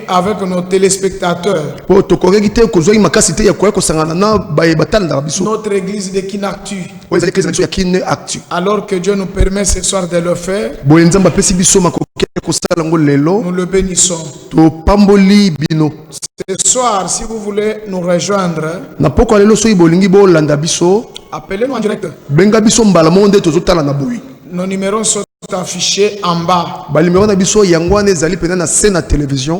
avec nos téléspectateurs. Notre église de Kinactu. Alors que Dieu nous permet ce soir de le faire, nous le bénissons. Ce soir, si vous voulez nous rejoindre, appelez-nous en direct. Nos numéros sont affichés en bas.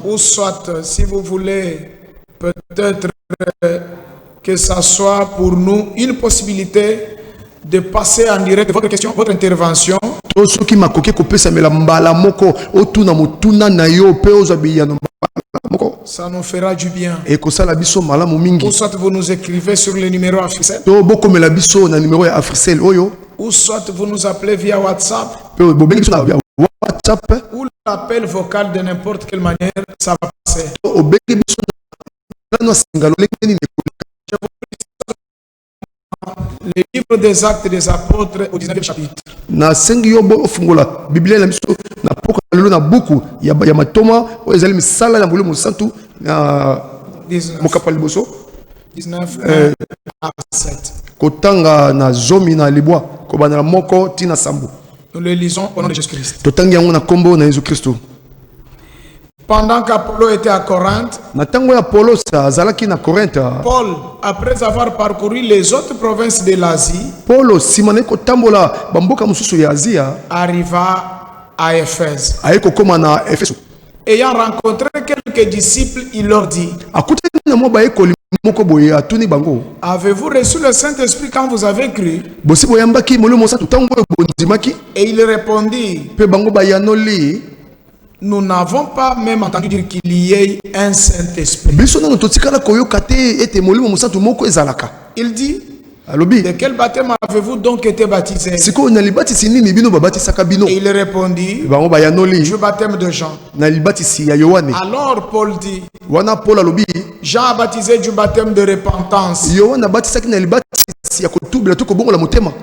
Ou soit, si vous voulez, peut-être que ça soit pour nous une possibilité de passer en direct votre question, votre intervention. Ça nous fera du bien. Ou soit vous nous écrivez sur le numéro Africell. Ou soit vous nous appelez via WhatsApp. Ou l'appel vocal de n'importe quelle manière, ça va passer. Le livre des Actes des Apôtres au 19e chapitre. Nous le lisons au nom de Jésus-Christ. Pendant qu'Apollo était à Corinthe, Paul, après avoir parcouru les autres provinces de l'Asie, arriva à Éphèse. Ayant rencontré quelques disciples, il leur dit: avez-vous reçu le Saint-Esprit quand vous avez cru? Et il répondit: nous n'avons pas même entendu dire qu'il y ait un Saint-Esprit. Il dit: de quel baptême avez-vous donc été baptisé? Et il répondit: du baptême de Jean. Alors Paul dit: Jean a baptisé du baptême de repentance,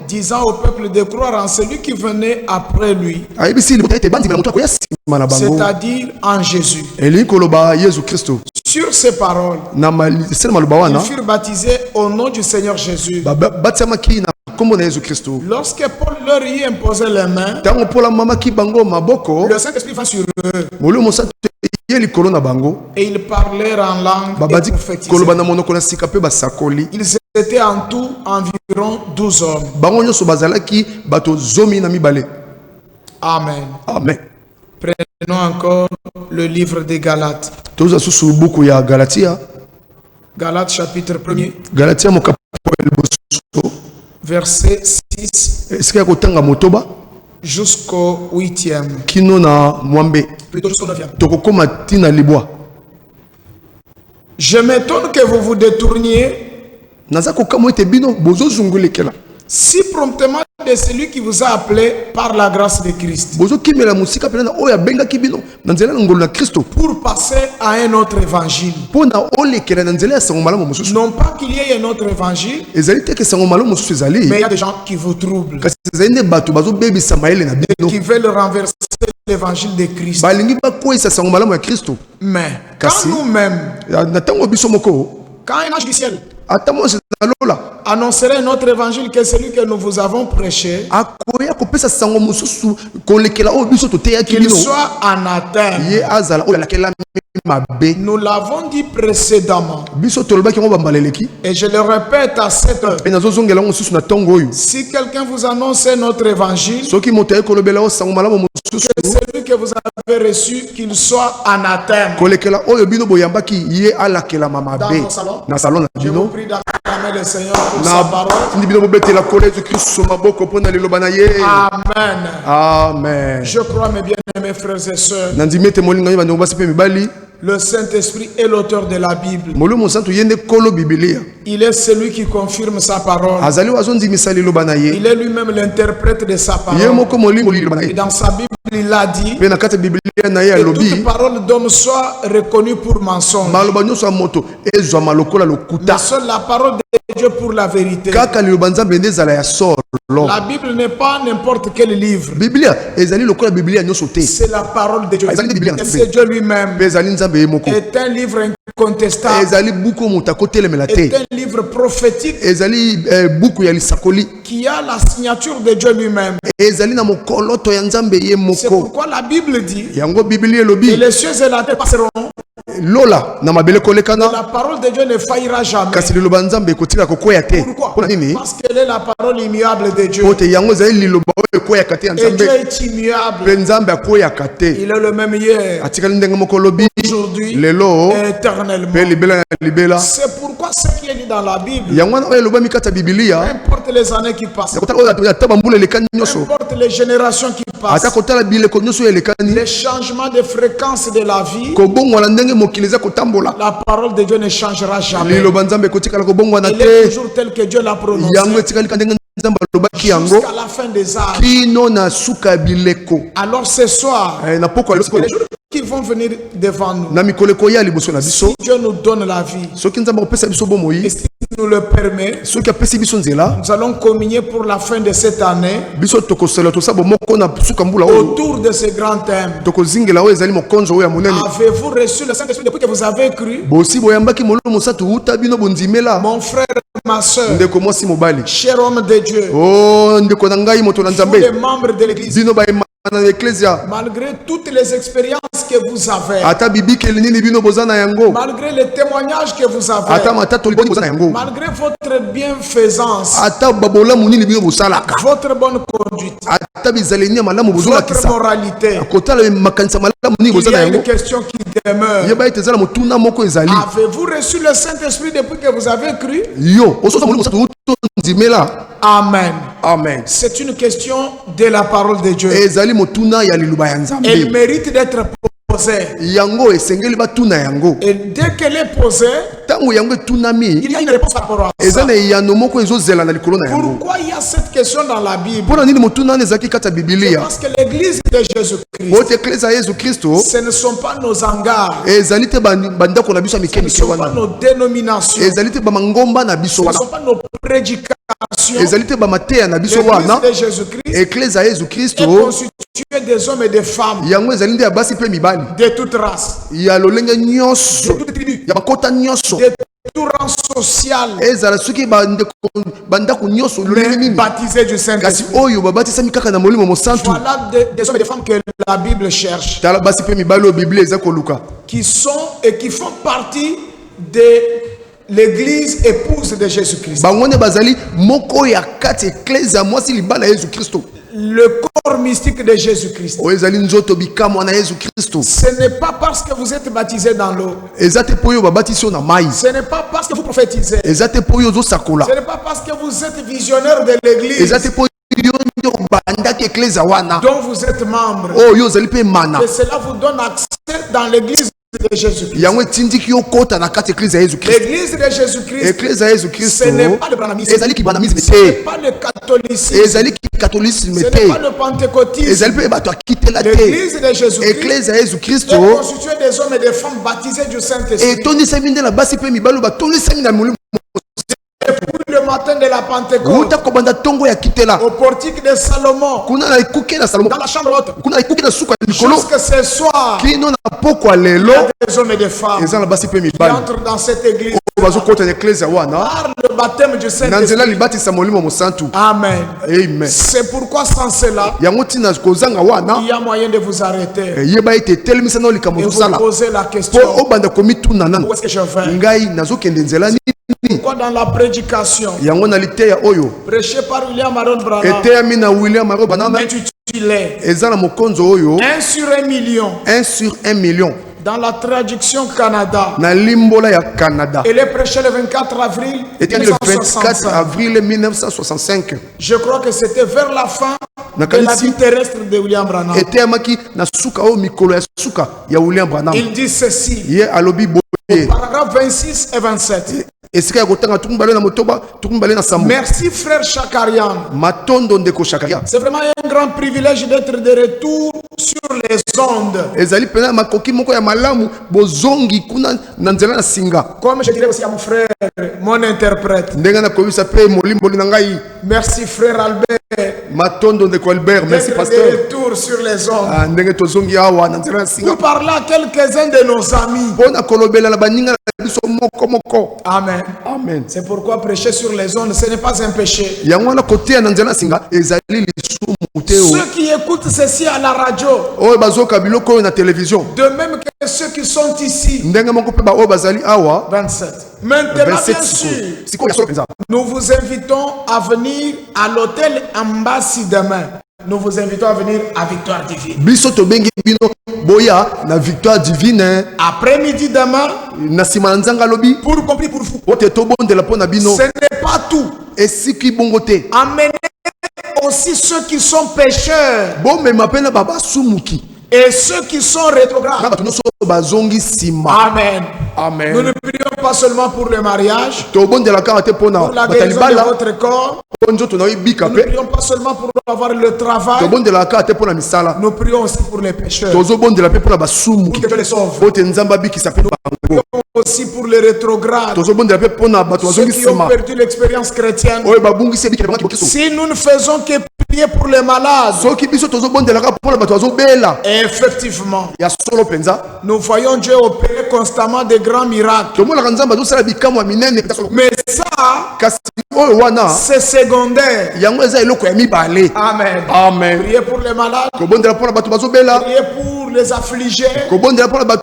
disant au peuple de croire en celui qui venait après lui, c'est-à-dire en Jésus. Sur ces paroles, ils furent baptisés au nom du Seigneur Jésus. Lorsque Paul leur y imposait les mains, le Saint-Esprit vint sur eux. Et ils parlèrent en langue et prophétisaient. Ils étaient en tout environ 12 hommes. Amen. Amen. Prenons encore le livre des Galates. Galates chapitre 1er. Verset 6 jusqu'au 8e. Plutôt jusqu'au 9e. Je m'étonne que vous vous détourniez si promptement de celui qui vous a appelé par la grâce de Christ, pour passer à un autre évangile. Non pas qu'il y ait un autre évangile, mais il y a des gens qui vous troublent, qui veulent renverser l'évangile de Christ. Mais quand nous-mêmes, quand un ange du ciel annoncerait un autre évangile que celui que nous vous avons prêché, qu'il soit anathème. Nous l'avons dit précédemment et je le répète à cette heure: si quelqu'un vous annonce un autre évangile, que celui que vous avez reçu, qu'il soit anathème. Dans salon, je vous prie d'acclamer le Seigneur pour sa parole. Amen. Amen. Je crois, mes bien-aimés frères et sœurs, le Saint-Esprit est l'auteur de la Bible. Il est celui qui confirme sa parole. azali wazondimisa liloba na ye Il est lui-même l'interprète de sa ye parole. moko molimo liloba na Et ye dans sa Bible, il a dit mpe na kati ya biblia na ye que alobi toute parole d'homme soit reconnue pour mensonge. maloba nyonso ya moto ezwama lokola lokuta Mais seule la parole de Dieu pour la vérité. kaka liloba nzambe nde ezala ya solo La Bible n'est pas n'importe quel livre. biblia ezali lokola biblia nyonso te C'est la parole de Dieu. Ezali Biblia. Et c'est Dieu lui-même. mpe ezali nzambe ye moko Est un livre incontestable. ezali buku moto akotelemela Est te un livre prophétique ezali buku ya lisakoli qui a la signature de Dieu lui-même. ezali na mokoloto ya nzambe ye C'est moko pourquoi la Bible dit yango biblia que elobi les cieux et la terre passeront. lola na mabele kolekana La parole de Dieu ne faillira jamais. kasi liloba nzambe ekotika kokwea te Pourquoi? mpona nini Parce qu'elle est la parole immuable de Dieu. po te yango ezali liloba oyo ekweyaka te ya Et Dieu nzambe est immuable. mpe nzambe akweyaka te Il est le même hier, atikali ndenge moko lobi aujourd'hui, lelo éternellement. mpe libela na libela C'est pourquoi ce qui est dit dans la Bible, yango wana oyo elobami kati ya peu bibilia importe les années qui passent, yakotala oyo ata bambula elekani peu nyonso importe les générations qui ata passent, kotala bileko nyonso oyo elekani les changements de fréquence de la vie, kobongwana ndenge mokili eza kotambola la parole de Dieu ne changera jamais. liloba nzambe ekotikala kobongwana Elle est te toujours telle que Dieu l'a prononcée yango etikalika ndenge nzambe alobaki yango jusqu'à la fin des âges. kino na suka ya bileko Alors ce soir, na poko ya les jours qui vont venir devant nous, na mikolo ekoya liboso na biso si Dieu nous donne la vie, soki nzambe akopesa biso et bomoi si nous le permet, soki apesi biso nzela nous allons communier pour la fin de cette année biso tokosala tosala bomoko na suka mbula oyo autour de ce grand thème. tokozingela oyo ezali mokonzo oyo ya monene Avez-vous reçu le Saint-Esprit depuis que vous avez cru? bosi boyambaki mololo mosatu uta bino bondimela Mon frère, ma soeur, ndeko mwasi mobali cher homme de Dieu, o ndeko na ngai moto na tous nzambe les membres de l'Église, bino bayema na eklesia malgré toutes les expériences que vous avez, ata bibikeli nini bino boza na yango malgré les témoignages que vous ata avez, matatoli boni boza na yango malgré votre bienfaisance, ata babolamu nini bino bosalaka votre bonne conduite, ata bizaleli ya malamu votre bozolakisa moralité, kotala makanisa malamu nini il boza y na a une yango question qui demeure. yeba ete ezala motuna moko ezali Avez-vous reçu le Saint-Esprit depuis que vous avez cru? yo ososa molimo mosatu utondimela Amen. amen C'est une question de la parole de Dieu. ezali motuna ya liloba ya nzambe Elle mérite d'être posée. yango esengeli batuna yango Et dès qu'elle est posée, ntango yango etunami il y a une réponse par rapport à eza ça. na eyano moko ezozela na likolo na yango Pourquoi il y a cette question dans la Bible? mpona nini motuna wana ezalaki kati ya bibilia Parce que l'église de Jésus-Christ, ote eklesa ya yesu kristo ce ne sont pas nos hangars, ezali te bandako na biso ya mike ce ne mike sont pas wana nos dénominations, ezali te bamangomba na biso ce ne wana sont pas nos prédications. ezali te bamateya na biso wana L'église de Jésus-Christ eklesa ya yesu est kristo constituée des hommes et des femmes yango ezali nde ya basi mpe mibali de toute race, ya lolenge de nyonso toute tribu, ya bakota nyonso de tout rang social, ezala soki bandako nyonso lolenge mais nini baptisés du kasi Saint-Esprit. oyo babatisami kaka na molimo mosantu Voilà des hommes et des femmes que la Bible cherche, tala basi mpe mibali oyo biblia eza koluka qui sont et qui font partie de l'église épouse de Jésus-Christ. bango nde bazali moko ya kati eklese ya mwasi libala ya yesu kristo Le corps mystique de Jésus-Christ. oyo ezali nzoto bikamwa na yesu kristo Ce n'est pas parce que vous êtes baptisé dans l'eau. eza te mpo oyo babatisi yo na mai Ce n'est pas parce que vous prophétisez. eza te mpo oyo ozosakola Ce n'est pas parce que vous êtes visionnaire de l'église eza te mpo yo nde obandaki eklese wana dont vous êtes membre. oyo ozali mpe mana Et cela vous donne accès dans l'église de Jésus-Christ. yango etindiki yo kota na kati eklese ya yesu kristo L'église de Jésus-Christ, eklese ya yesu kristo ce n'est pas le branamisme, ezali kibanamisme ce n'est te pas le catholicisme, ezali kikatolisme ce n'est te pas le pentecôtisme. ezali mpe bato akitela te L'église de Jésus-Christ eklese ya yesu est kristo constituée des hommes et des femmes baptisés du Saint-Esprit. etondisami nde na basi mpe mibali oyo batondisami na molimo Depuis le matin de la Pentecôte, uta kobanda ntongo ya kitela au portique de Salomon, kuna na ekuke na salomo dans la chambre haute, kuna na ekuke na suka ya likolo jusque ce soir, kino na pokwa il y lelo a des hommes et des femmes eza na basi mpe qui mibali entrent dans cette église oyo bazokota na eklese wana par le baptême du na Saint-Esprit. nzela libatisa molimo mosantu Amen. amen C'est pourquoi sans cela, yango ntina kozanga wana il y a moyen de vous arrêter yeba ete etelemisa na likambo et vous ozosala poser la mpo question, obanda komituna nanu où est-ce que je vais? ngai nazokende nzela nini Pourquoi dans la prédication yango na liteya oyo prêchée par William Aaron Branham, eteyami na william aro banana intitulée eza na mokonzo oyo 1 sur 1 million 1 sur 1 million dans la traduction Canada, na limbola ya canada elle est prêchée le 24 avril eteyami le 24 1965. avril 1965 Je crois que c'était vers la fin Na de la kanisi- vie terrestre de William Branham. eteyamaki na suka oyo mikolo ya suka ya william branham Il dit ceci, ye alobi boye paragraphe 26 et 27. esika ya kotanga tukumbale na motoba tukumbale na sambo. Merci frère Chakarian. Matondo ndeko Chakaria. C'est vraiment un grand privilège d'être de retour sur les ondes. Ezali pena makoki moko ya malamu bozongi kuna na nzela na singa. Comme je dirais aussi à mon frère, mon interprète. Ndenga na komisa pe molimboli na ngai. Merci frère Albert. Matondo ndeko Albert, merci D'être pasteur. de retour sur les ondes. Ndenge tozongi awa na nzela na singa. Pour parler à quelques-uns de nos amis. Pona kolobela na baninga na biso moko moko. Amen. Amen. C'est pourquoi prêcher sur les ondes, ce n'est pas un péché. Yango na kote na nzela na singa ezali lisumu te o. Ceux qui écoutent ceci à la radio, Oyo bazoka biloko na télévision. de même que ceux qui sont ici. Ndenge moko pe ba oyo bazali awa. 27. Maintenant, 27 bien sûr, siko ya solo penza. nous vous invitons à venir à l'hôtel Ambassi demain. Nous vous invitons à venir à Victoire Divine. Biso to bengi bino boya na Victoire Divine. Après-midi demain, Na sima nzanga lobi. pour compris pour vous. Ote to bonde la pona bino. Ce n'est pas tout. Esiki bongote. Amenez aussi ceux qui sont pécheurs Bon me mapena baba sumuki. et ceux qui sont rétrogrades. Na batuno so bazongi sima. Amen. Amen. Nous ne prions pas seulement pour le mariage, To bonde la karate pona pour la guérison de batalibala. votre corps. Ponjo to na bika Nous ne pe. prions pas seulement pour avoir le To travail. bonde la karate pona misala. Nous prions aussi pour les pécheurs. Tozo bonde la pe pona Pour basumuki. que Dieu les sauve. Ote nzamba biki sa pe bango. Aussi pour les rétrogrades. Tozo bonde la pe pona batu Ceux bazongi qui ont sima. perdu l'expérience chrétienne. Oye babungi se biki bango kiso. Si nous ne faisons que prier pour les malades, Soki biso tozo bonde la ka pona batu bazobela. effectivement, Ya solo penza. nous voyons Dieu opérer constamment des grands miracles. Tomona nzamba zo sala bikamo ya minene. Mais ça, Kasi oyo wana c'est secondaire. yango eza eloko ya mibale. Amen. Amen. Priez pour les malades, Kobondela pona batu bazobela. priez pour les affligés, Kobondela pona batu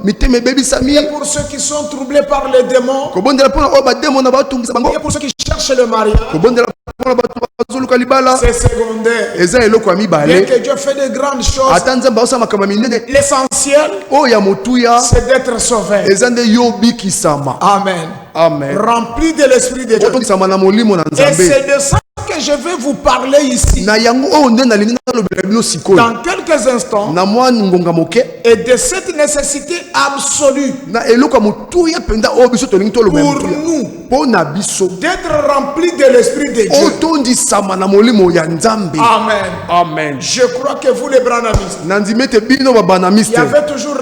miteme ebebisami. priez pour ceux qui sont troublés par les démons, Kobondela pona oyo bademo na batungisa bango. priez pour ceux qui cherchent le mariage. Kobondela pona batu bazoluka libala. C'est secondaire. Eza eloko ya Bien mibale. que Dieu fait de grandes choses, Ata nzamba osala makambo ya minene. l'essentiel, Oyo ya motuya c'est d'être sauvé. eza nde yo bikisama. Amen. Amen. Rempli de l'Esprit de Dieu. Otondisama na molimo na Et nzambe. c'est de ça que je vais vous parler ici. Na yango oyo nde nalingi nalobela bino sikoyo. Dans quelques instants, Na mwa ngonga moke. et de cette nécessité absolue Na eloko ya motuya mpenza oyo biso tolingi toloba ya pour motuya. nous Mpo na biso. d'être remplis de l'Esprit de Dieu. Otondisama na molimo ya nzambe. Amen. Amen. Je crois que vous, les branamistes, Nandimi ete bino il babanamiste. y avait toujours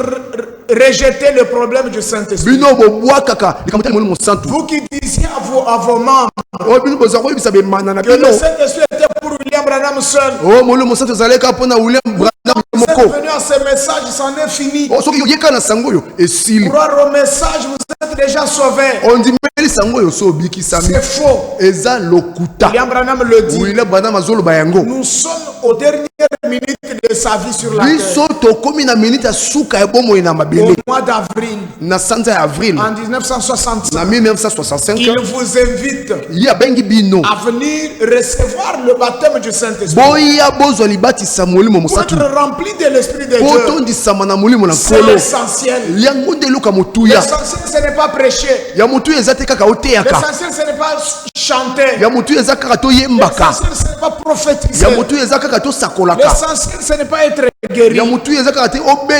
rejeté le problème du Saint-Esprit. Bino bobwakaka likambo ta molimo santu. Vous qui disiez à vos membres Oyo bino bozala koyebisa bemana na que le bino. Saint-Esprit était pour William Branham seul. Oyo molimo santu ezaleka mpona William Branham Vous êtes moko. venu à ce message, c'en est fini. Oyo soki oyeka na sango oyo esili. Croire au message, vous êtes déjà sauvés. Ondimeli sango oyo so obikisami. C'est faux. Eza lokuta. William Branham le dit. William Branham azoloba yango. Nous sommes aux dernières minutes de sa vie sur la terre. Biso tokomi na minute ya suka ya bomoi na Au mabele. mois d'avril, Na sanza ya avril. en 1965, Na 1965. il vous invite Ye abengi bino. à venir recevoir le baptême du Saint-Esprit. Boya bozwa libatisa molimo Pour mosatu. être rempli de l'Esprit de Dieu. Otondisama na molimo na C'est nkolo. l'essentiel. Yango nde eloko ya motuya. L'essentiel, ce n'est pas prêcher. Ya motuya eza te kaka oteyaka. L'essentiel, ce n'est pas chanter. Ya motuya eza kaka toyembaka. L'essentiel, ce n'est pas prophétiser. Ya motuya eza kaka tosakolaka. L'essentiel, ce n'est pas être guéri. Ya motuya eza kaka te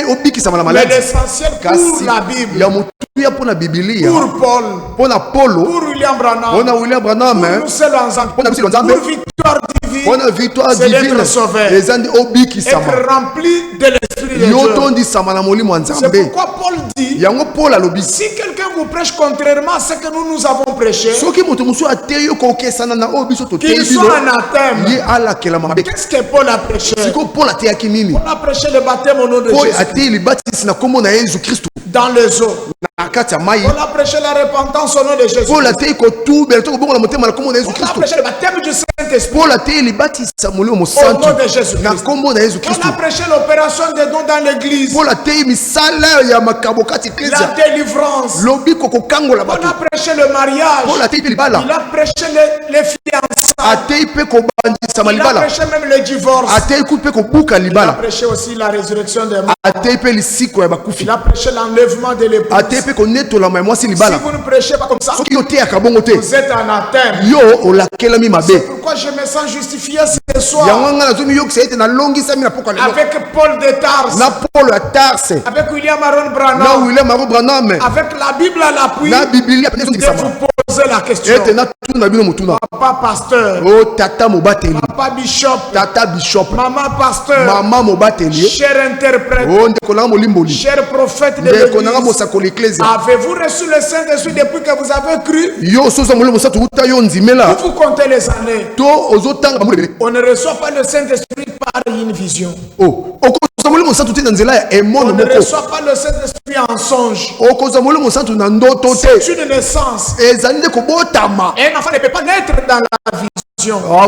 obikisama na Mais maladi. l'essentiel pour Kasi la Bible, ya motuya mpona bibilia, pour Paul, mpona Polo, pour William Branham, mpona William Branham, pour nous seuls ensemble, mpona biso nzambe, pour victoire divine, mpona victoire c'est divine, d'être sauvé, eza nde obikisama. être rempli de l'Esprit de Yo Dieu. tondisama na molimo ya C'est nzambe. pourquoi Paul dit, Yango Paul alobi. si quelqu'un vous prêche contrairement à ce que nous avons prêché, Soki moto mosusu ateyi yo kokesana na oyo biso toteyi qu'il bino, soit anathème. ye alakela mabe. Qu'est-ce que Paul a prêché? Siko Paul ateyaki nini? Paul a prêché le baptême au nom de Paul Jésus ateyi libatisi na kombo na Yesu Kristo dans les eaux. na kati ya mai. Paul a prêché la repentance au nom de Jésus. Paul ateyi kotubela to kobongola motema na kombo na Yesu Paul a Kristo. prêché le baptême du Saint-Esprit Paul ateyi libatisa molimo au mosantu nom de Jésus na Christ. kombo na Yesu Paul Kristo. a prêché l'opération des dons dans l'église, Paul ateyi misala ya makambo kati la eklezia. délivrance. Lobiko kokangola Paul bato. a prêché le mariage. Paul ateyi mpe libala. Il a prêché les fiançailles. Il a prêché même le divorce. Il a prêché aussi la résurrection des morts. Il a prêché l'enlèvement de l'épouse. Si vous ne prêchez pas comme ça, vous êtes anathème. C'est pourquoi je me sens justifié ce soir. Avec Paul de Tarse. Avec William Aaron Branham. Avec la Bible à l'appui. De vous poser la question. Papa pasteur. Papa bishop. Maman pasteur. Cher interprète. Cher prophète de l'Église. Avez-vous reçu le Saint-Esprit depuis que vous avez cru? Vous comptez les années. On ne reçoit pas le Saint-Esprit par une vision. On ne reçoit pas le Saint-Esprit en songe. C'est une naissance. Un enfant ne peut pas naître dans la vision. Un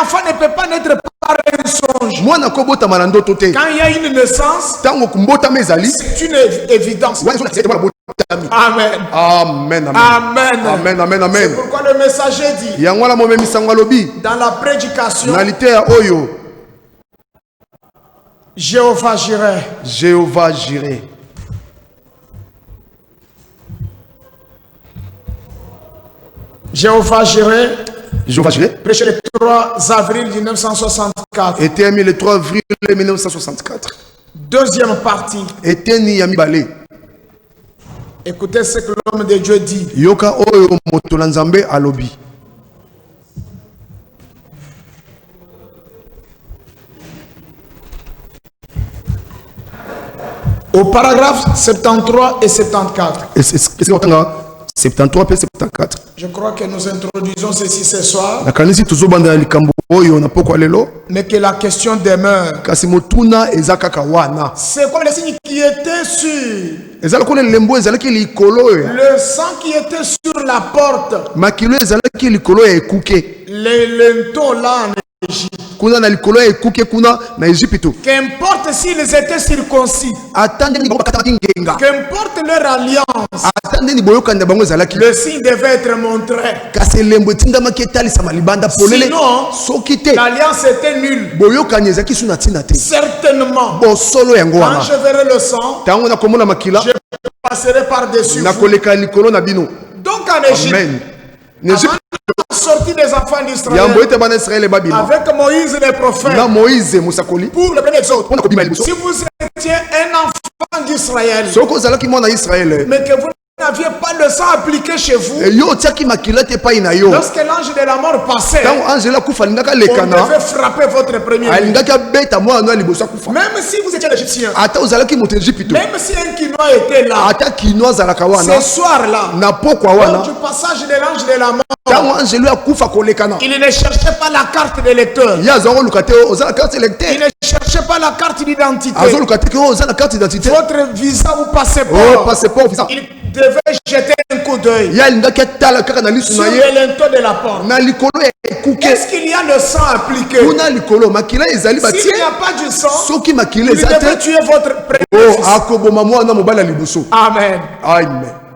enfant ne peut pas naître par un songe. Quand il y a une naissance, c'est une évidence. Amen. Amen. Amen. Amen. Amen. Amen. C'est pourquoi le messager dit dans la prédication, Jéhovah Jireh. Jéhovah Jireh. Jéhovah Jireh. Jéhovah Jireh. Prêché le 3 avril 1964. Était mis le 3 avril 1964. Deuxième partie. Était ni yami balé. Écoutez ce que l'homme de Dieu dit. Yoka oyo motolanzambe alobi. Au paragraphe 73 et 74. 73 et 74. Je crois que nous introduisons ceci ce soir. Mais que la question demeure. C'est comme les signes qui étaient sur le sang qui était sur la porte. Les linteaux là en Égypte. Qu'importe s'ils étaient circoncis, qu'importe leur alliance, le signe devait être montré. Sinon, l'alliance était nulle. Certainement, quand je verrai le sang, je passerai par-dessus. Donc en Égypte, sorti des enfants d'Israël avec Moïse le prophète pour le premier exode. Si vous étiez un enfant d'Israël mais que vous n'aviez pas le sang appliqué chez vous, lorsque l'ange de la mort passait, on devait frapper votre premier. Même si vous étiez l'Égyptien, même si un Quinois était là, ce soir-là, lors du passage de l'ange de la mort, il ne cherchait pas la carte de lecteur. Il ne cherchait pas la carte d'identité. Votre visa ou passeport. Il devait jeter un coup d'œil sur le linteau de la porte. Est-ce qu'il y a le sang appliqué? S'il n'y a pas du sang, il devait tuer votre préférence. Amen.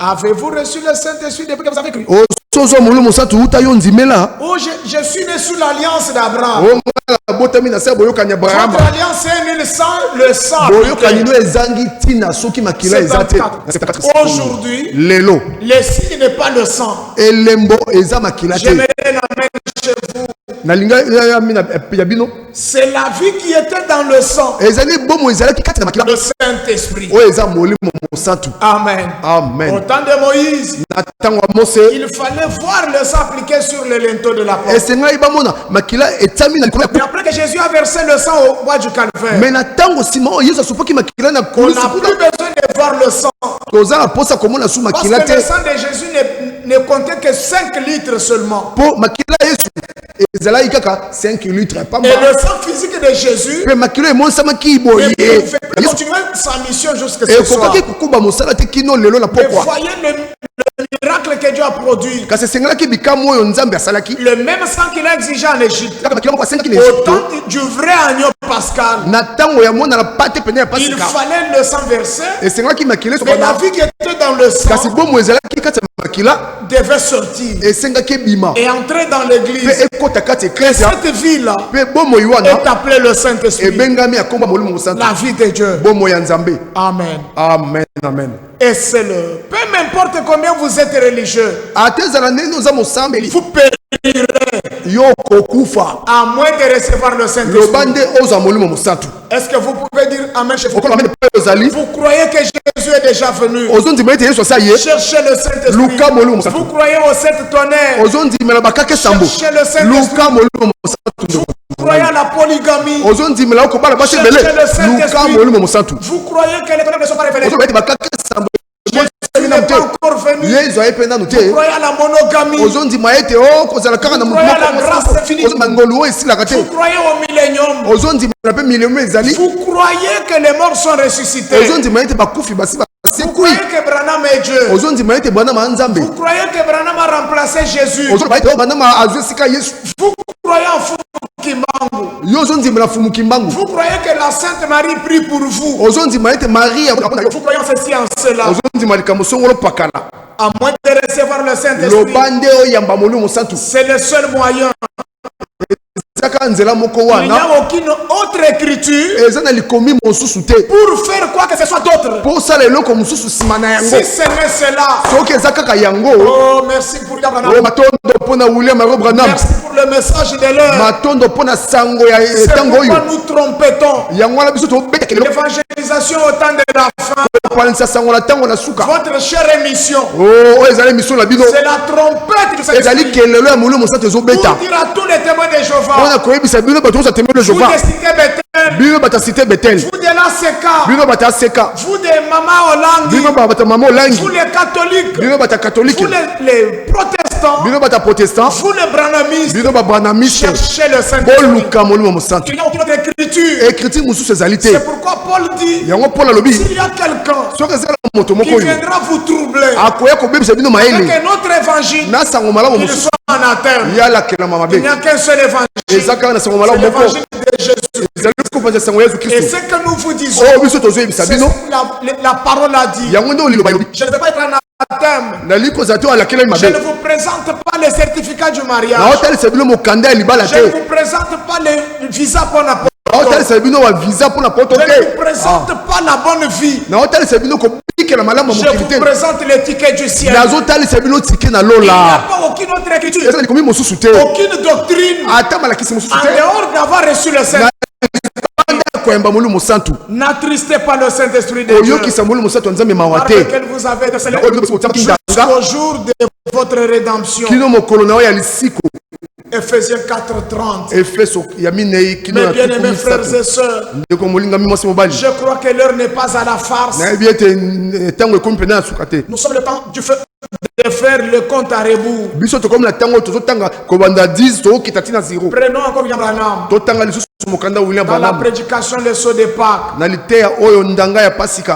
Avez-vous reçu le Saint-Esprit depuis que vous avez cru? Oh, je suis né sous l'alliance d'Abraham. Votre alliance est nulle sans le sang. Aujourd'hui, le signe n'est pas le sang. J'aimerais l'amener chez vous. C'est la vie qui était dans le sang. Le Saint-Esprit. Amen. Amen. Au temps de Moïse, il fallait voir le sang appliqué sur le linteau de la porte. Mais après que Jésus a versé le sang au bois du calvaire, on n'a plus besoin de voir le sang. Parce que le sang de Jésus ne comptait que 5 litres seulement. Et le sang physique de Jésus ne pouvait continuer sa mission jusqu'à ce soir. Mais voyez le miracle que Dieu a produit. Le même sang qu'il a exigé en Égypte, au temps du vrai agneau pascal, il fallait le sang versé. Mais la vie qui était dans le sang devait sortir et entrer dans l'église. Et cette vie-là est appelée le Saint-Esprit. La vie de Dieu. Amen. Amen. Amen. Et c'est le... Peu m'importe combien vous êtes religieux, vous périrez à moins de recevoir le Saint-Esprit. Est-ce que vous pouvez dire Amen chez vous? Vous croyez que Jésus est déjà venu? Cherchez le Saint-Esprit. Vous croyez au Saint-Tonnerre? Cherchez le Saint-Esprit. Vous croyez à la polygamie? Cherchez le Saint-Esprit. Vous croyez que les ténèbres ne sont pas révélées? Jésus n'est pas encore venu. Vous croyez à la monogamie? Vous croyez à la grâce infinie? Vous croyez au millénium? Vous croyez que les morts sont ressuscités? Vous croyez que Branham est Dieu? Vous croyez que Branham a remplacé Jésus? Vous croyez en Fumukimbangu? Vous croyez que la Sainte Marie prie pour vous? Vous croyez en ceci, en cela? À moins de recevoir le Saint-Esprit, c'est le seul moyen. Il n'y a aucune autre écriture pour faire quoi que ce soit d'autre. Si ce n'est cela. Oh, merci pour merci pour le message de l'heure. C'est pourquoi nous trompetons. L'évangélisation au temps de la fin. Votre chère émission, c'est la trompette du Saint-Esprit pour dire à tous les témoins de Jéhovah, vous de cité Bethel, vous de la Seka, vous de Mama Hollande, vous les catholiques, vous les protestants, vous les branhamistes, cherchez le Saint-Esprit. Il n'y a aucune autre écriture. C'est pourquoi Paul dit, s'il y a quelqu'un qui viendra vous troubler avec un autre évangile, qu'il soit anathème. Il n'y a qu'un seul évangile. C'est l'évangile de Jésus. Et ce que nous vous disons, la parole a dit. Je ne vais pas être anathème. Je ne vous présente pas les certificats du mariage. Je ne vous présente pas les visas pour la porte. Je ne vous présente pas la bonne vie. Je vous présente les tickets du ciel. Il n'y a pas aucune autre écriture, aucune doctrine en dehors d'avoir reçu le Saint-Esprit. N'attristez pas le Saint-Esprit de Dieu, par lequel vous avez jusqu'au jour de votre rédemption. Ephésiens 4:30. Mes bien-aimés frères et sœurs, je crois que l'heure n'est pas à la farce. Nous sommes le temps du feu de faire le compte à rebours. Prenons encore William Branham. Dans la prédication le saut de Pâques,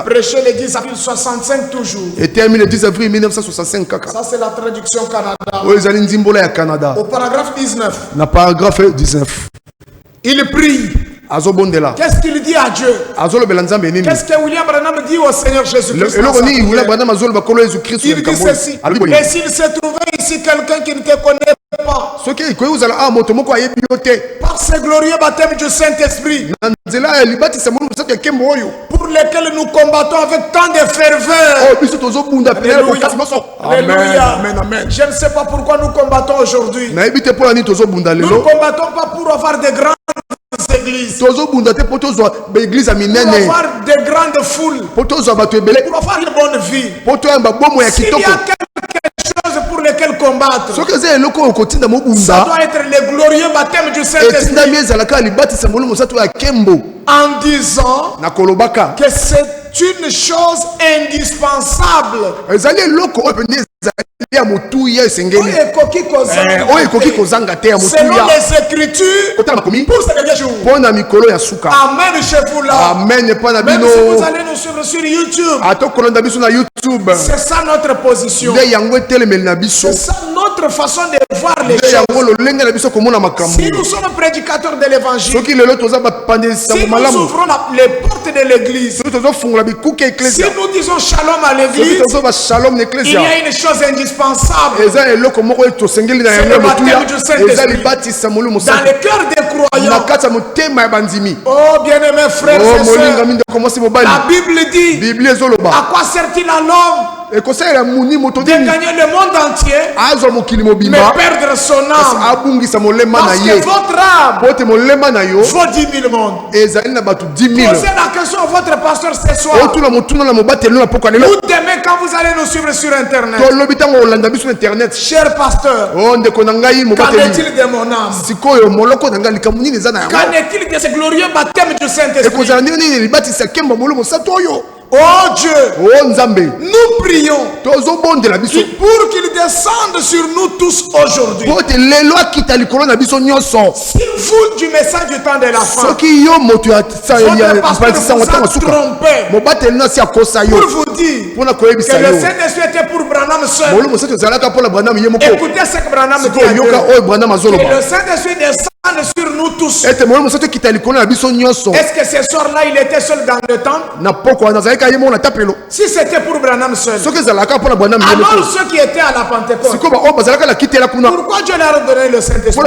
prêcher le 10 avril 65 toujours. Ça c'est la traduction Canada. Au paragraphe 19. Il prie. Qu'est-ce qu'il dit à Dieu? Qu'est-ce que William Branham dit au Seigneur Jésus-Christ? Il dit ceci. Et s'il se trouvait ici quelqu'un qui ne te connaît pas, par ce glorieux baptême du Saint-Esprit, pour lesquels nous combattons avec tant de ferveur. Alléluia. Amen. Je ne sais pas pourquoi nous combattons aujourd'hui. Nous ne combattons pas pour avoir des grandes églises, pour avoir des grandes foules, pour avoir une bonne vie. S'il y a quelque chose pour lequel combattre, ça doit être le glorieux baptême du Saint-Esprit, en disant que c'est une chose indispensable. Selon les Écritures pour ce dernier jour. Amen chez vous là. Même si vous allez nous suivre sur YouTube, c'est ça notre position. C'est ça notre notre façon de voir les choses. Si nous sommes prédicateurs de l'évangile, si nous ouvrons les portes de l'église, si nous disons shalom à l'église, il y a une chose indispensable. C'est le baptême du Saint-Esprit dans le cœur des croyants. Oh bien-aimés frères et sœurs, la Bible dit, à quoi sert-il à l'homme de gagner le monde entier mais perdre son âme? Parce que votre âme vaut 10 000 mondes. Posez la question à votre pasteur ce soir. Ou demain quand vous allez nous suivre sur internet. Cher pasteur, qu'en est-il de mon âme? Qu'en est-il de ce glorieux baptême du Saint-Esprit? Oh Dieu, nous prions pour qu'il descende sur nous tous aujourd'hui. S'il fout du message du temps de la fin, votre pasteur vous a trompé pour vous dire que le Saint-Esprit était pour Branham seul. Écoutez ce que Branham dit. Que le Saint-Esprit descende sur nous tous. Est-ce que ce soir-là il était seul dans le temple? Si c'était pour Branham seul, alors ceux qui étaient à la Pentecôte, pourquoi Dieu leur a donné le Saint-Esprit?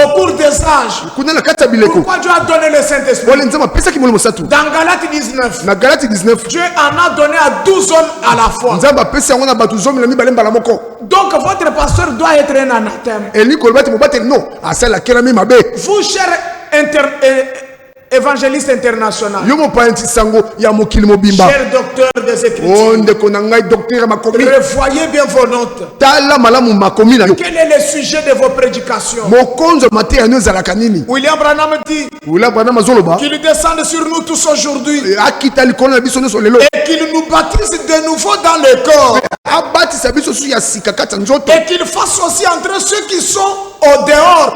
Au cours des âges, pourquoi Dieu a donné le Saint-Esprit? Dans Galates 19, Dieu en a donné à 12 hommes à la fois. Donc votre pasteur doit être un anathème. Vous, cher évangéliste international, cher docteur des Écritures, revoyez bien vos notes. Quel est le sujet de vos prédications? William Branham dit qu'il descende sur nous tous aujourd'hui et qu'il nous baptise de nouveau dans le corps et qu'il fasse aussi entrer ceux qui sont au dehors.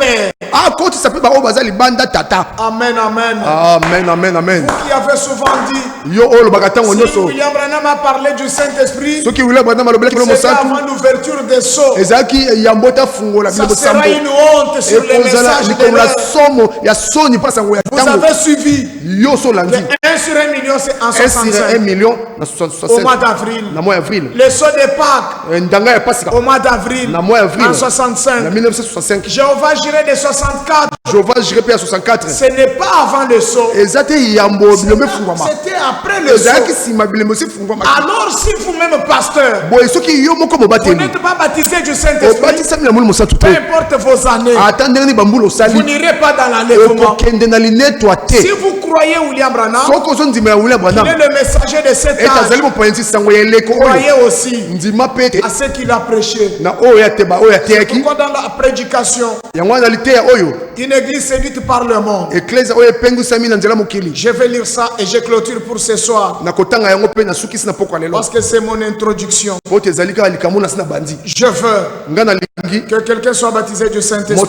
Amen, amen. Amen, amen, amen. Vous qui avez souvent dit, si William Branham a parlé du Saint-Esprit, c'est avant l'ouverture des sceaux. Ça sera une honte sur les messages de l'heure. Vous avez suivi. Le 1 sur 1 million, c'est en 65. Au mois d'avril. Le saut de Pâques. Au mois d'avril. En 65. Jéhovah Jireh de 64. Ce n'est pas avant le saut. C'était après le saut. Alors si vous-même pasteur, vous n'êtes pas baptisé du Saint-Esprit, peu importe vos années, vous n'irez pas dans l'enlèvement. Si vous croyez William Branham, qu'il est le messager de cet âge, croyez aussi à ce qu'il a prêché. Pourquoi dans la prédication, une église séduite par le monde? Je vais lire ça et je clôture pour ce soir. Parce que c'est mon introduction. Je veux que quelqu'un soit baptisé du Saint-Esprit.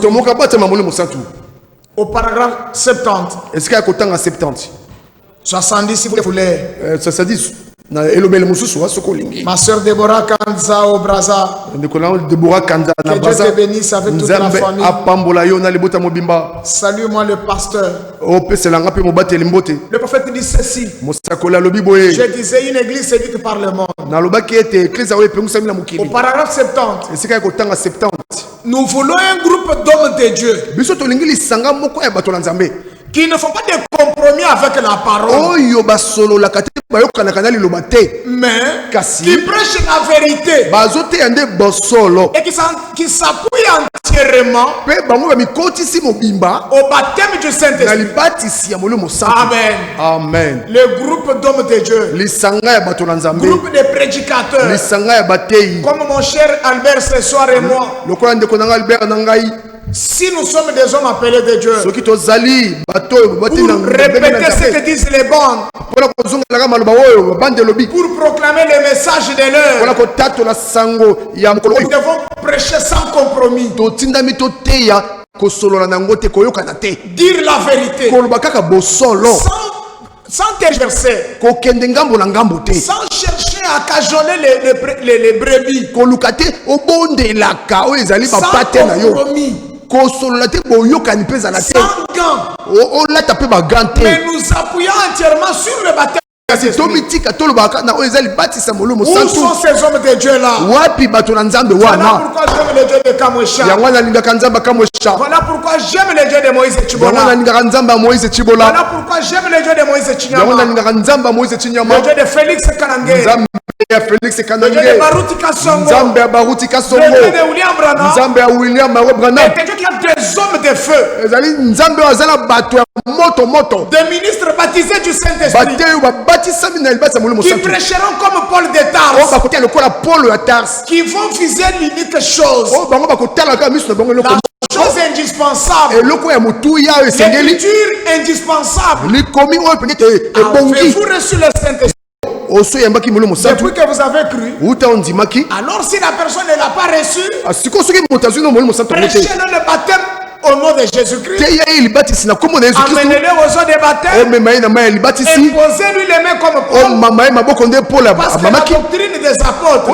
Au paragraphe 70. 70 si vous voulez. Ma soeur Deborah Kanza au Braza. Que Dieu te bénisse avec toute la famille. Salue-moi le pasteur. Le prophète dit ceci. Je disais une église séduite par le monde. Au paragraphe 70. Nous voulons un groupe d'hommes de Dieu qui ne font pas de compromis avec la parole, mais qui prêchent la vérité et qui s'appuient entièrement au baptême du Saint-Esprit. Amen. Le groupe d'hommes de Dieu, groupe de prédicateurs, comme mon cher Albert ce soir et moi. Si nous sommes des hommes appelés de Dieu, pour répéter ce que disent les bandes, pour proclamer le message de l'heure, nous devons prêcher sans compromis, dire la vérité, sans tergiverser, sans chercher à à cajoler les brebis. Sans compromis. Sans gants. Mais nous appuyons entièrement sur le baptême. Où sont ces hommes de Dieu là? Voilà pourquoi j'aime le Dieu de Kamwesha. Voilà pourquoi j'aime le Dieu de Moïse Chibola. Voilà pourquoi j'aime le Dieu de Moïse Chinyama. Le Dieu de Félix Kanangé. Félix Le Dieu de Baruti Kasongo. Le Dieu de William Branham. Et Dieu qui a des hommes de feu. Des ministres baptisés du Saint-Esprit. Qui prêcheront comme Paul de Tarse. Qui vont viser l'unique chose. La chose indispensable. L'écriture indispensable. Avez-vous reçu le Saint-Esprit? Depuis que vous avez cru, alors si la personne ne l'a pas reçu, prêchez-le le baptême au nom de Jésus-Christ. Amenez-le aux eaux de baptême. Imposez-lui les mains comme Paul. Parce que la doctrine des apôtres,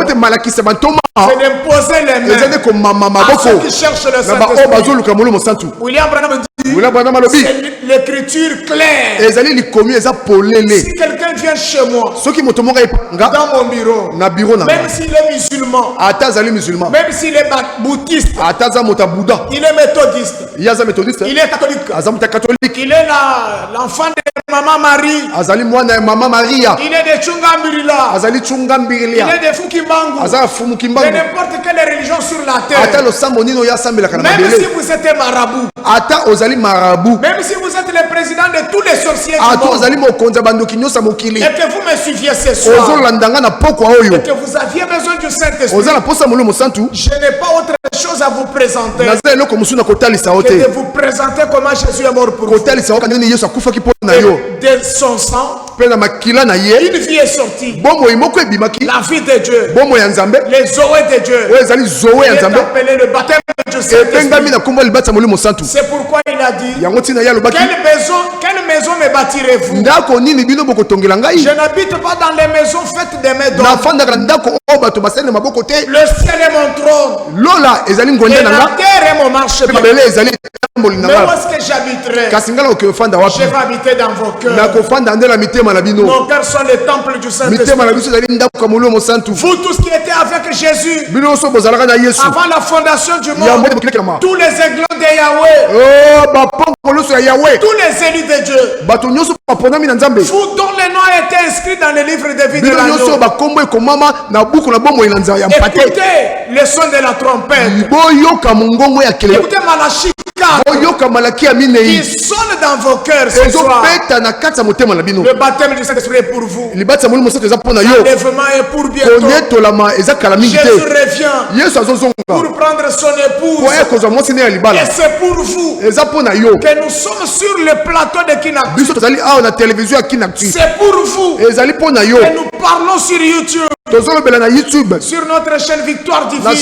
c'est d'imposer les mains à ceux qui cherchent le Saint-Esprit. William Branham dit, c'est l'écriture claire. Si quelqu'un vient chez moi, dans mon bureau, même s'il est musulman, même s'il est bouddhiste, il est méthodiste, il est catholique, il est l'enfant de Maman Marie, il est de Chungambirila, il est de Fukimangu, de n'importe quelle religion sur la terre. Même si vous êtes marabout, même si vous êtes le président de tous les sorciers du monde, et que vous me suiviez ce soir, et que vous aviez besoin du Saint-Esprit, je n'ai pas autre chose à vous présenter que de vous présenter comment Jésus est mort pour vous. De son sang, une vie est sortie. La vie de Dieu, les zoé de Dieu, il est appelé le baptême de Saint-Esprit. C'est pourquoi il a dit, quelle maison me bâtirez-vous? Je n'habite pas dans les maisons faites des mains d'hommes. Le ciel est mon trône et la terre est mon marchepied. Mais où est-ce que j'habiterai? Je vais habiter dans vos cœurs. Nos cœurs sont les temples du Saint-Esprit. Vous tous qui étiez avec Jésus avant la fondation du monde, tous les aiglons de Yahweh, tous les élus de Dieu, vous dont les noms étaient inscrits dans le livre de vie de l'agneau, écoutez le son de la trompette, écoutez Malachie 4 qui sonne dans vos cœurs ce soir. Le baptême du Saint-Esprit est pour vous. L'enlèvement est pour bientôt. Jésus revient pour prendre son épouse. Et c'est pour vous que nous sommes sur le plateau de Kinaktu. C'est pour vous que nous parlons sur YouTube. Sur notre chaîne Victoire Divine.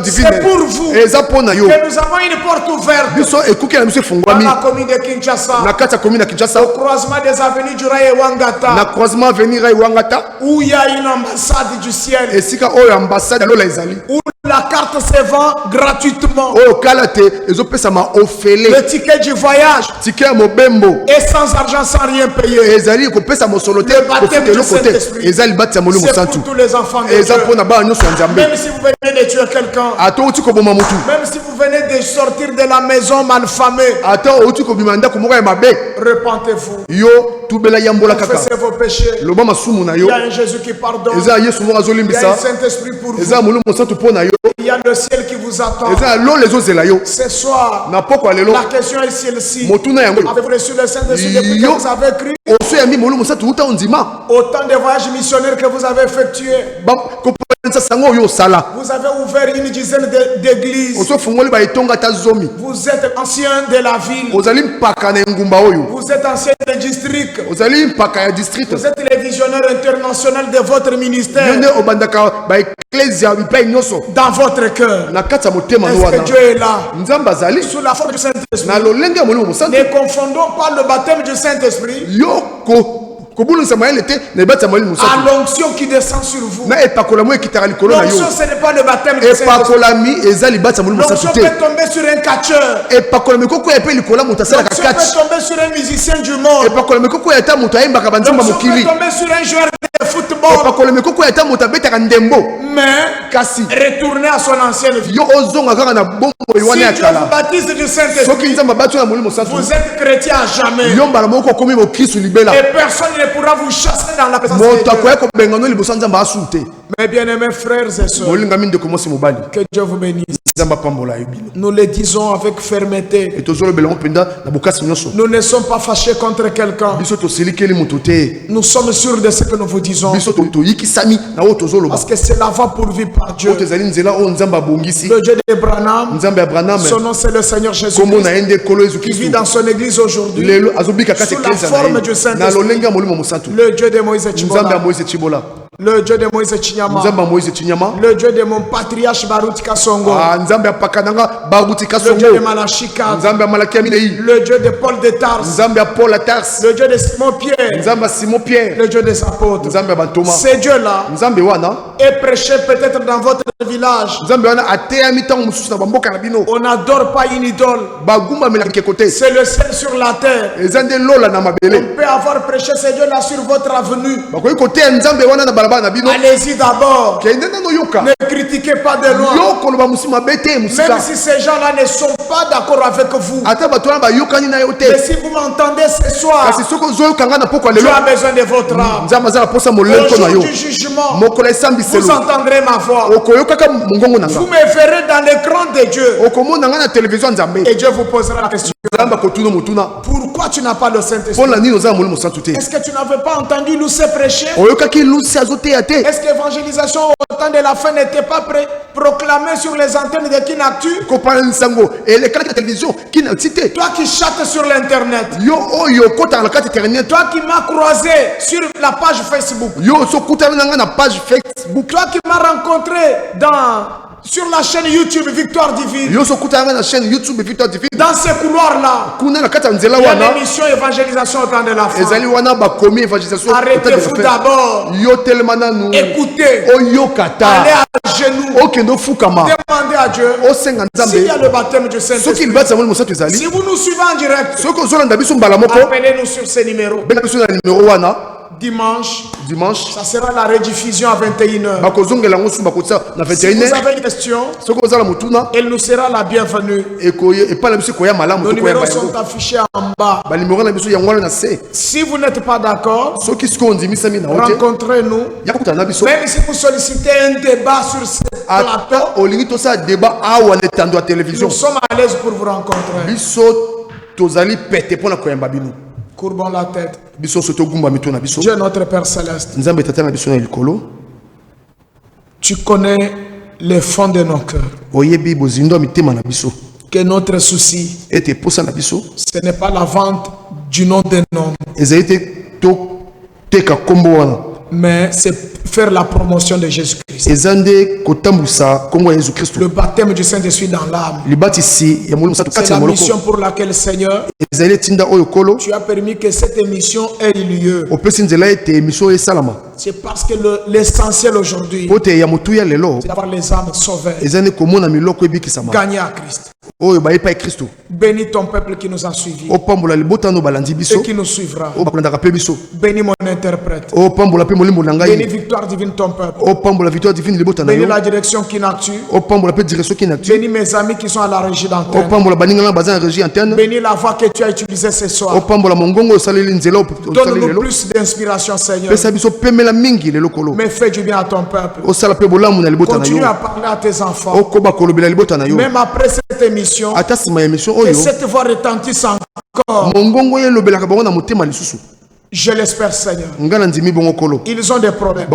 C'est pour vous que nous avons une porte ouverte dans la commune de Kinshasa, au croisement des avenues du Rail et Wangata, où il y a une ambassade du ciel, où la carte se vend gratuitement. Le ticket du voyage et sans argent, sans rien payer. Le baptême du Saint-Esprit, c'est pour tous les enfants de Dieu. Même si vous venez de tuer quelqu'un, même si vous venez de sortir de la maison malfamée, repentez-vous. Confessez vos péchés. Il y a un Jésus qui pardonne. Il y a un Saint-Esprit pour vous. Il y a le ciel qui vous attend. Ce soir, la question est celle-ci. Avez-vous reçu le Saint-Esprit depuis que vous avez cru? Autant de voyages missionnaires que vous avez effectués. Vous avez ouvert une dizaine d'églises. Vous êtes ancien de la ville. Vous êtes ancien du district. Vous êtes les visionnaires internationaux de votre ministère. Dans votre cœur, est-ce que Dieu est là? Sous la forme du Saint-Esprit. Ne confondons pas le baptême du Saint-Esprit À l'onction qui descend sur vous. L'onction, ce n'est pas le baptême du Saint-Esprit. L'onction peut tomber sur un catcheur. L'onction peut tomber sur un musicien du monde. L'onction peut tomber sur un joueur de football. Mais retourner à son ancienne vie. Si Dieu vous baptise du Saint-Esprit, vous êtes chrétien à jamais. Et personne ne pourra vous chasser dans la présence de Dieu. Mes bien-aimés frères et sœurs, que Dieu vous bénisse. Nous le disons avec fermeté. Nous ne sommes pas fâchés contre quelqu'un. Nous sommes sûrs de ce que nous vous disons. Parce que c'est la voie pourvue par Dieu. Le Dieu d'Abraham, son nom c'est le Seigneur Jésus-Christ, qui vit dans son église aujourd'hui sous la forme du Saint-Esprit. Le Dieu de Moïse Chibola. Le Dieu de Moïse Chinyama. Le Dieu de mon patriarche Barutika Songo. Le Dieu de Malachika. Le Dieu de Paul de Tars. Le Dieu de Simon-Pierre. Le Dieu des apôtres. Ces dieux-là est prêché peut-être dans votre village. On n'adore pas une idole. C'est le seul sur la terre. On peut avoir prêché ces dieux-là sur votre avenue. Allez-y d'abord. Ne critiquez pas de loin. Même si ces gens-là ne sont pas d'accord avec vous. Mais si vous m'entendez ce soir, Dieu a besoin de votre âme. Au jour du jugement, vous entendrez ma voix. Vous me verrez dans l'écran de Dieu. Et Dieu vous posera la question. Pourquoi tu n'as pas le Saint-Esprit? Est-ce que tu n'avais pas entendu Lucé prêcher? Est-ce que l'évangélisation au temps de la fin n'était pas proclamée sur les antennes de Kinactu? Toi qui chattes sur l'internet. Toi qui m'as croisé sur la page Facebook. Toi qui m'as rencontré sur la chaîne YouTube Victoire Divine. Dans ce couloir-là, il y a l'émission évangélisation au temps de la fin. Arrêtez-vous d'abord. Écoutez. Allez à genoux. Demandez à Dieu. S'il y a le baptême du Saint-Esprit, si vous nous suivez en direct, appelez-nous sur ce numéro. Dimanche, ça sera la rediffusion à 21h. Si vous avez une question, elle nous sera la bienvenue. Nos numéros sont affichés en bas. Si vous n'êtes pas d'accord, rencontrez-nous. Même si vous sollicitez un débat sur ce plateau, nous sommes à l'aise pour vous rencontrer. Courbons la tête. Dieu notre Père Céleste, tu connais les fonds de nos cœurs. Que notre souci, ce n'est pas la vente du nom d'un homme, mais c'est faire la promotion de Jésus-Christ. Le baptême du Saint-Esprit dans l'âme. C'est la mission pour laquelle, Seigneur, tu as permis que cette émission ait lieu. C'est parce que l'essentiel aujourd'hui, c'est d'avoir les âmes sauvées, gagner à Christ. Bénis ton peuple qui nous a suivis et qui nous suivra. Bénis mon interprète. Bénis Victoire Divine ton peuple. Bénis la direction Kinactu. Bénis mes amis qui sont à la régie d'antenne. Bénis la voix que tu as utilisée ce soir. Donne-nous plus d'inspiration, Seigneur. Mais fais du bien à ton peuple. Continue à parler à tes enfants. Même après cette émission, que cette voix retentisse encore. Je l'espère, Seigneur. Ils ont des problèmes.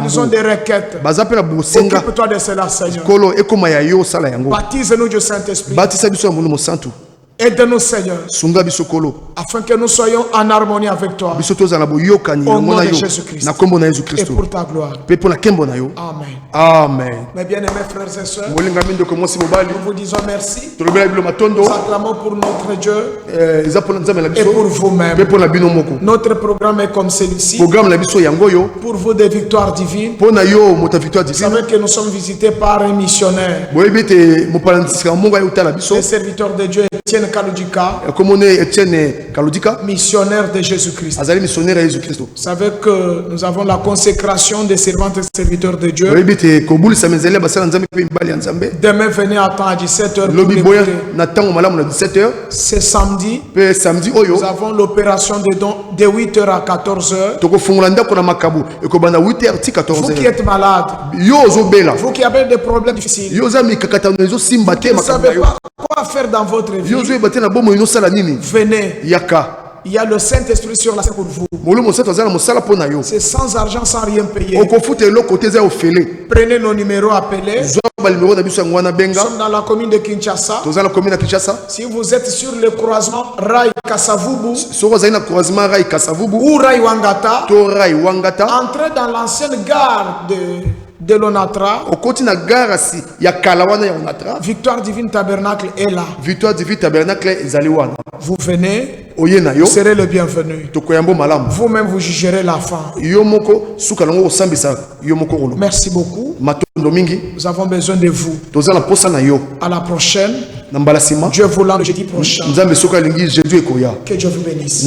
Ils ont des requêtes. Occupe-toi de cela, Seigneur. Baptise-nous du Saint-Esprit. Aide-nous, Seigneur, afin que nous soyons en harmonie avec toi. Au nom de Jésus-Christ. Et pour ta gloire. Amen. Amen. Mes bien-aimés frères et sœurs, nous vous disons merci. Nous acclamons pour notre Dieu et pour vous-même. Notre programme est comme celui-ci. Pour vous, des victoires divines. Vous savez que nous sommes visités par un missionnaire. Le serviteur de Dieu Etienne Kaludika, missionnaire de Jésus-Christ. Vous savez que nous avons la consécration des servantes et serviteurs de Dieu. Demain, venez à temps à 17h. C'est samedi. Nous avons l'opération de don de 8h à 14h. Vous qui êtes malade, vous qui avez des problèmes difficiles, vous ne savez pas quoi faire dans votre vie, venez. Il y a le Saint-Esprit sur la scène pour vous. C'est sans argent, sans rien payer. Prenez nos numéros, appelez. Nous sommes dans la commune de Kinshasa. Si vous êtes sur le croisement Rai Kasavubu ou Rai Wangata, entrez dans l'ancienne gare de l'Onatra. Victoire Divine Tabernacle est là. Vous venez, vous serez le bienvenu. Vous-même vous jugerez la fin. Merci beaucoup. Nous avons besoin de vous. À la prochaine. Dieu voulant le jeudi prochain. Que Dieu vous bénisse.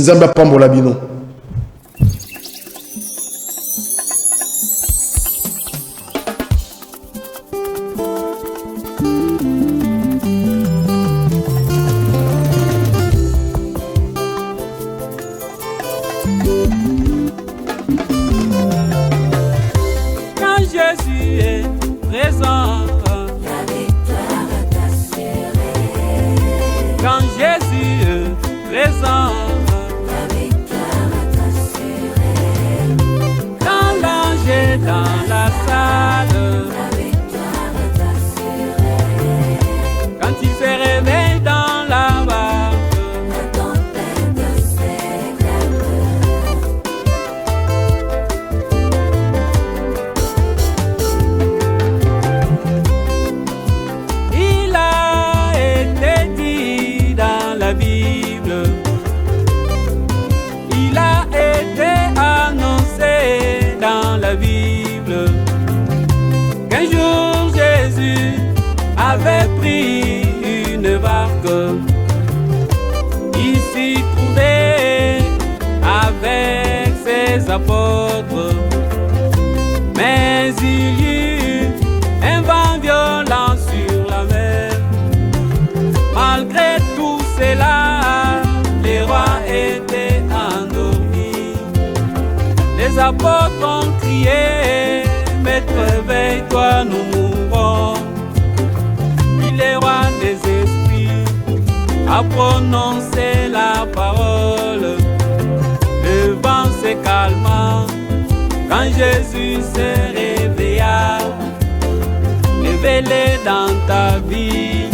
Apôtres, mais il y eut un vent violent sur la mer. Malgré tout cela, les rois étaient endormis. Les apôtres ont crié, Maître, réveille-toi, nous mourrons. Puis les rois des esprits a prononcé la parole. Le vent se calma quand Jésus se réveilla. Révélé dans ta vie,